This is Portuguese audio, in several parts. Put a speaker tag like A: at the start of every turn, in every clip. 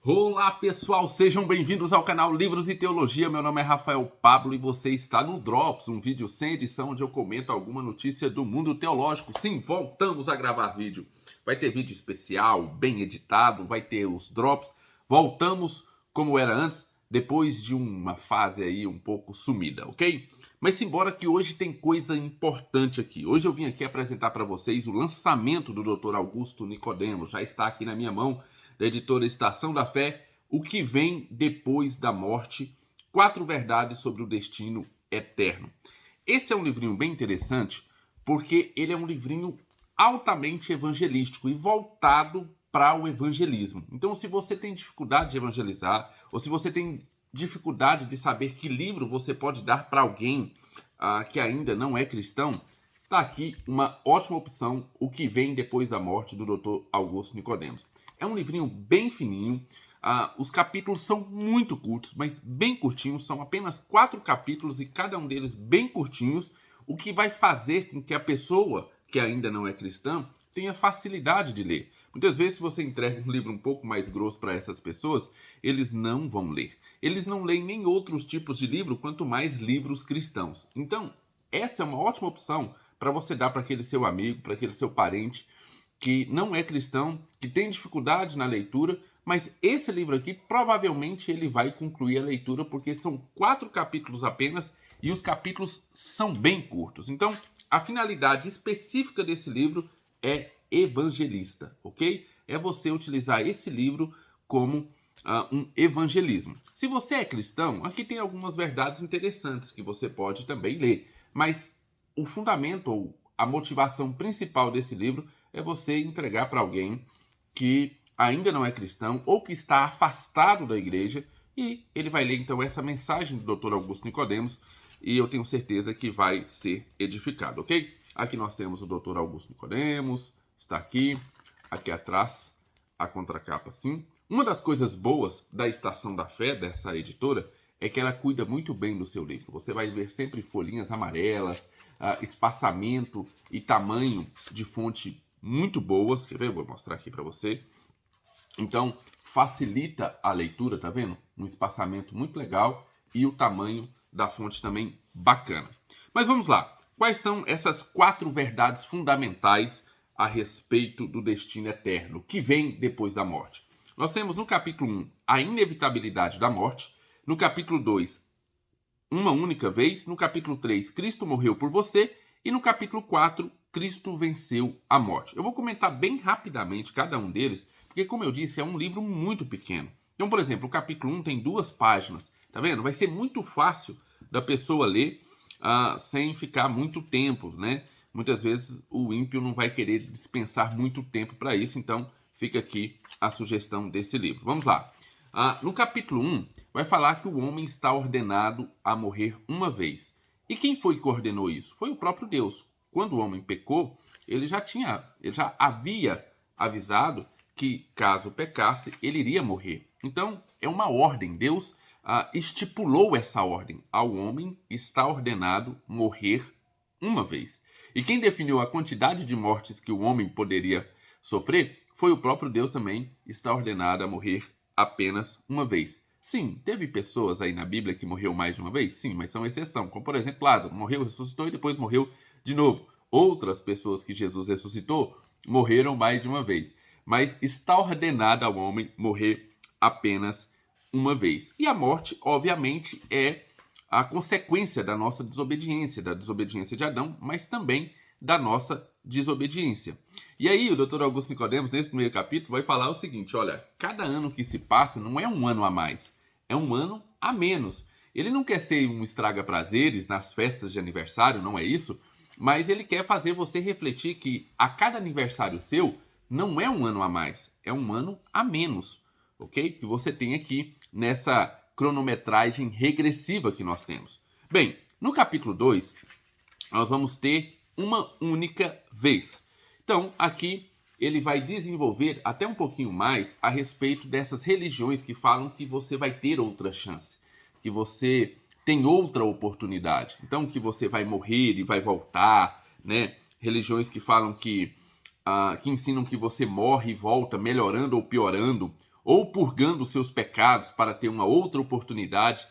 A: Olá pessoal, sejam bem-vindos ao canal Livros e Teologia. Meu nome é Rafael Pablo e você está no Drops, um vídeo sem edição onde eu comento alguma notícia do mundo teológico. Sim, voltamos a gravar vídeo. Vai ter vídeo especial, bem editado, vai ter os Drops. Voltamos como era antes, depois de uma fase aí um pouco sumida, ok? Mas simbora que hoje tem coisa importante aqui. Hoje eu vim aqui apresentar para vocês o lançamento do Dr. Augusto Nicodemos. Já está aqui na minha mão, da editora Estação da Fé, O que vem depois da morte, 4 verdades sobre o destino eterno. Esse é um livrinho bem interessante, porque ele é um livrinho altamente evangelístico e voltado para o evangelismo. Então, se você tem dificuldade de evangelizar, ou se você tem dificuldade de saber que livro você pode dar para alguém que ainda não é cristão, está aqui uma ótima opção, O que vem depois da morte, do Dr. Augusto Nicodemos. É um livrinho bem fininho, os capítulos são muito curtos, mas bem curtinhos, são apenas 4 capítulos e cada um deles bem curtinhos, o que vai fazer com que a pessoa que ainda não é cristã tenha facilidade de ler. Muitas vezes, se você entrega um livro um pouco mais grosso para essas pessoas, eles não vão ler. Eles não leem nem outros tipos de livro, quanto mais livros cristãos. Então, essa é uma ótima opção para você dar para aquele seu amigo, para aquele seu parente que não é cristão, que tem dificuldade na leitura, mas esse livro aqui provavelmente ele vai concluir a leitura porque são 4 capítulos apenas e os capítulos são bem curtos. Então, a finalidade específica desse livro é evangelista, ok? É você utilizar esse livro como um evangelismo. Se você é cristão, aqui tem algumas verdades interessantes que você pode também ler, mas o fundamento ou a motivação principal desse livro é você entregar para alguém que ainda não é cristão ou que está afastado da igreja e ele vai ler então essa mensagem do Dr. Augusto Nicodemos e eu tenho certeza que vai ser edificado, ok? Aqui nós temos o Dr. Augusto Nicodemos, está aqui atrás a contracapa assim. Uma das coisas boas da Estação da Fé, dessa editora, é que ela cuida muito bem do seu livro. Você vai ver sempre folhinhas amarelas, espaçamento e tamanho de fonte muito boas. Quer ver? Eu vou mostrar aqui para você. Então, facilita a leitura, tá vendo? Um espaçamento muito legal e o tamanho da fonte também bacana. Mas vamos lá. Quais são essas 4 verdades fundamentais a respeito do destino eterno, que vem depois da morte? Nós temos no capítulo 1 a inevitabilidade da morte, no capítulo 2 uma única vez, no capítulo 3 Cristo morreu por você e no capítulo 4 Cristo venceu a morte. Eu vou comentar bem rapidamente cada um deles, porque como eu disse, é um livro muito pequeno. Então, por exemplo, o capítulo 1 tem 2 páginas, tá vendo? Vai ser muito fácil da pessoa ler sem ficar muito tempo, né? Muitas vezes o ímpio não vai querer dispensar muito tempo para isso, então fica aqui a sugestão desse livro. Vamos lá. No capítulo 1, vai falar que o homem está ordenado a morrer uma vez. E quem foi que ordenou isso? Foi o próprio Deus. Quando o homem pecou, ele já havia avisado que, caso pecasse, ele iria morrer. Então, é uma ordem. Deus estipulou essa ordem. Ao homem está ordenado morrer uma vez. E quem definiu a quantidade de mortes que o homem poderia sofrer foi o próprio Deus também, está ordenado a morrer apenas uma vez. Sim, teve pessoas aí na Bíblia que morreu mais de uma vez? Sim, mas são exceção. Como, por exemplo, Lázaro morreu, ressuscitou e depois morreu de novo. Outras pessoas que Jesus ressuscitou morreram mais de uma vez. Mas está ordenado ao homem morrer apenas uma vez. E a morte, obviamente, é a consequência da nossa desobediência, da desobediência de Adão, mas também da nossa desobediência. E aí o Dr. Augusto Nicodemos, nesse primeiro capítulo, vai falar o seguinte, olha, cada ano que se passa não é um ano a mais, é um ano a menos. Ele não quer ser um estraga-prazeres nas festas de aniversário, não é isso, mas ele quer fazer você refletir que a cada aniversário seu não é um ano a mais, é um ano a menos, ok? Que você tem aqui nessa cronometragem regressiva que nós temos. Bem, no capítulo 2, nós vamos ter uma única vez. Então, aqui ele vai desenvolver até um pouquinho mais a respeito dessas religiões que falam que você vai ter outra chance, que você tem outra oportunidade. Então, que você vai morrer e vai voltar, né? Religiões que falam que ensinam que você morre e volta melhorando ou piorando, ou purgando os seus pecados para ter uma outra oportunidade.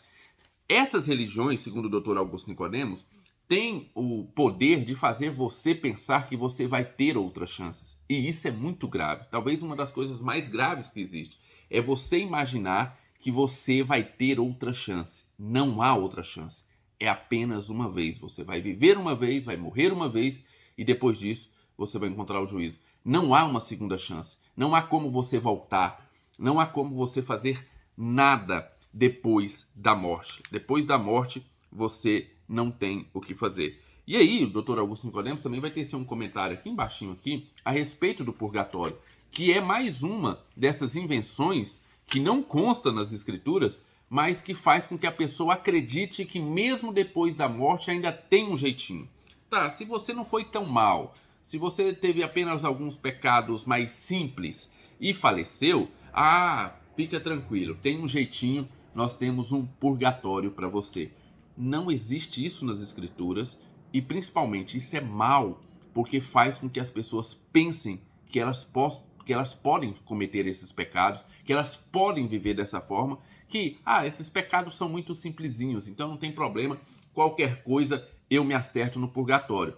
A: Essas religiões, segundo o Dr. Augusto Nicodemos, têm o poder de fazer você pensar que você vai ter outras chances. E isso é muito grave. Talvez uma das coisas mais graves que existe é você imaginar que você vai ter outra chance. Não há outra chance. É apenas uma vez. Você vai viver uma vez, vai morrer uma vez e depois disso você vai encontrar o juízo. Não há uma segunda chance. Não há como você voltar. Não há como você fazer nada depois da morte. Depois da morte, você não tem o que fazer. E aí, o Dr. Augusto Nicodemos também vai tecer um comentário aqui embaixinho aqui a respeito do purgatório, que é mais uma dessas invenções que não consta nas escrituras, mas que faz com que a pessoa acredite que mesmo depois da morte ainda tem um jeitinho. Tá, se você não foi tão mal, se você teve apenas alguns pecados mais simples e faleceu, fica tranquilo, tem um jeitinho, nós temos um purgatório para você. Não existe isso nas escrituras e principalmente isso é mal porque faz com que as pessoas pensem que elas podem cometer esses pecados, que elas podem viver dessa forma, que esses pecados são muito simplesinhos, então não tem problema, qualquer coisa eu me acerto no purgatório.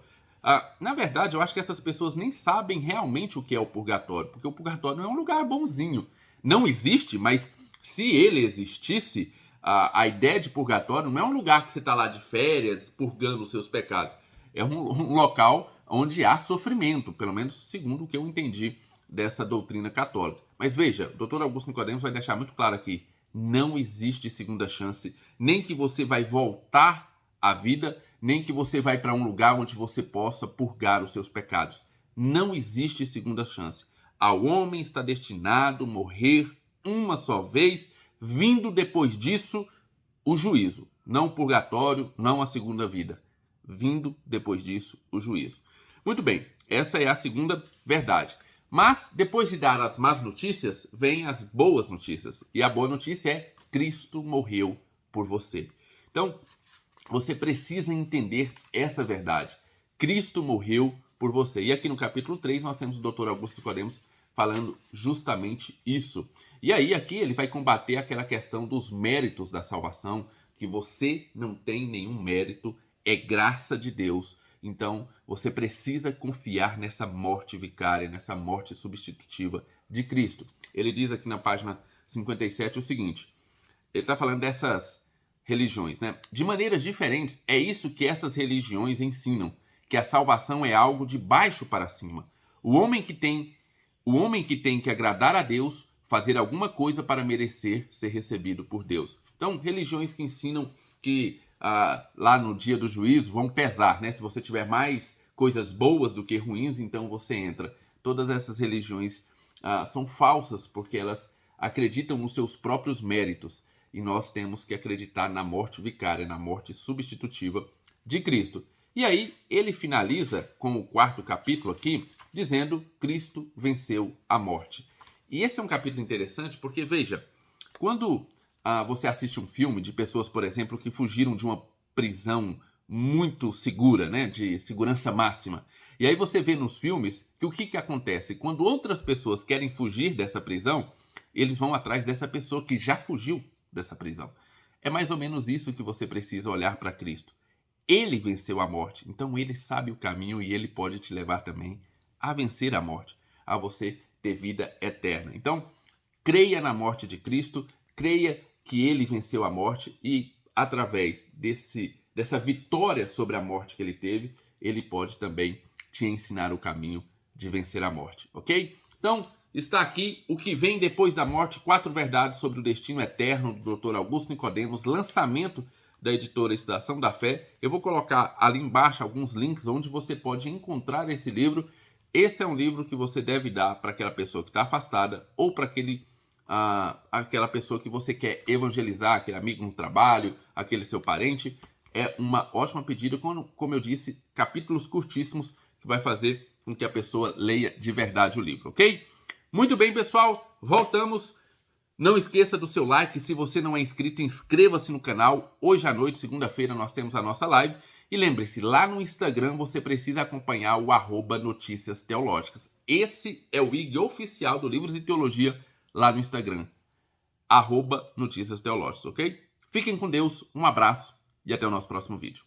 A: Na verdade, eu acho que essas pessoas nem sabem realmente o que é o purgatório, porque o purgatório não é um lugar bonzinho. Não existe, mas se ele existisse, a ideia de purgatório não é um lugar que você está lá de férias, purgando os seus pecados. É um local onde há sofrimento, pelo menos segundo o que eu entendi dessa doutrina católica. Mas veja, o Dr. Augusto Nicodemos vai deixar muito claro aqui, não existe segunda chance, nem que você vai voltar à vida, nem que você vai para um lugar onde você possa purgar os seus pecados. Não existe segunda chance. Ao homem está destinado morrer uma só vez, vindo depois disso o juízo. Não o purgatório, não a segunda vida. Vindo depois disso o juízo. Muito bem, essa é a segunda verdade. Mas, depois de dar as más notícias, vem as boas notícias. E a boa notícia é: Cristo morreu por você. Então, você precisa entender essa verdade. Cristo morreu por você. E aqui no capítulo 3 nós temos o Dr. Augusto Nicodemos falando justamente isso. E aí aqui ele vai combater aquela questão dos méritos da salvação, que você não tem nenhum mérito, é graça de Deus. Então você precisa confiar nessa morte vicária, nessa morte substitutiva de Cristo. Ele diz aqui na página 57 o seguinte, ele está falando dessas religiões, né? De maneiras diferentes, é isso que essas religiões ensinam, que a salvação é algo de baixo para cima. O homem que tem que agradar a Deus, fazer alguma coisa para merecer ser recebido por Deus. Então, religiões que ensinam que lá no dia do juízo vão pesar, né? Se você tiver mais coisas boas do que ruins, então você entra. Todas essas religiões são falsas porque elas acreditam nos seus próprios méritos. E nós temos que acreditar na morte vicária, na morte substitutiva de Cristo. E aí ele finaliza com o 4º capítulo aqui, dizendo: Cristo venceu a morte. E esse é um capítulo interessante porque, veja, quando você assiste um filme de pessoas, por exemplo, que fugiram de uma prisão muito segura, né, de segurança máxima, e aí você vê nos filmes que o que acontece? Quando outras pessoas querem fugir dessa prisão, eles vão atrás dessa pessoa que já fugiu dessa prisão. É mais ou menos isso que você precisa olhar para Cristo. Ele venceu a morte, então ele sabe o caminho e ele pode te levar também a vencer a morte, a você ter vida eterna. Então, creia na morte de Cristo, creia que ele venceu a morte e através dessa vitória sobre a morte que ele teve, ele pode também te ensinar o caminho de vencer a morte, ok? Então, está aqui o que vem depois da morte, 4 verdades sobre o destino eterno do Dr. Augusto Nicodemos, lançamento da editora Estação da Fé. Eu vou colocar ali embaixo alguns links onde você pode encontrar esse livro. Esse é um livro que você deve dar para aquela pessoa que está afastada ou para aquela pessoa que você quer evangelizar, aquele amigo no trabalho, aquele seu parente. É uma ótima pedida, como eu disse, capítulos curtíssimos que vai fazer com que a pessoa leia de verdade o livro, ok? Muito bem, pessoal, voltamos. Não esqueça do seu like. Se você não é inscrito, inscreva-se no canal. Hoje à noite, segunda-feira, nós temos a nossa live. E lembre-se, lá no Instagram você precisa acompanhar o @noticias teológicas. Esse é o IG oficial do Livros e Teologia lá no Instagram. @Notícias Teológicas, ok? Fiquem com Deus, um abraço e até o nosso próximo vídeo.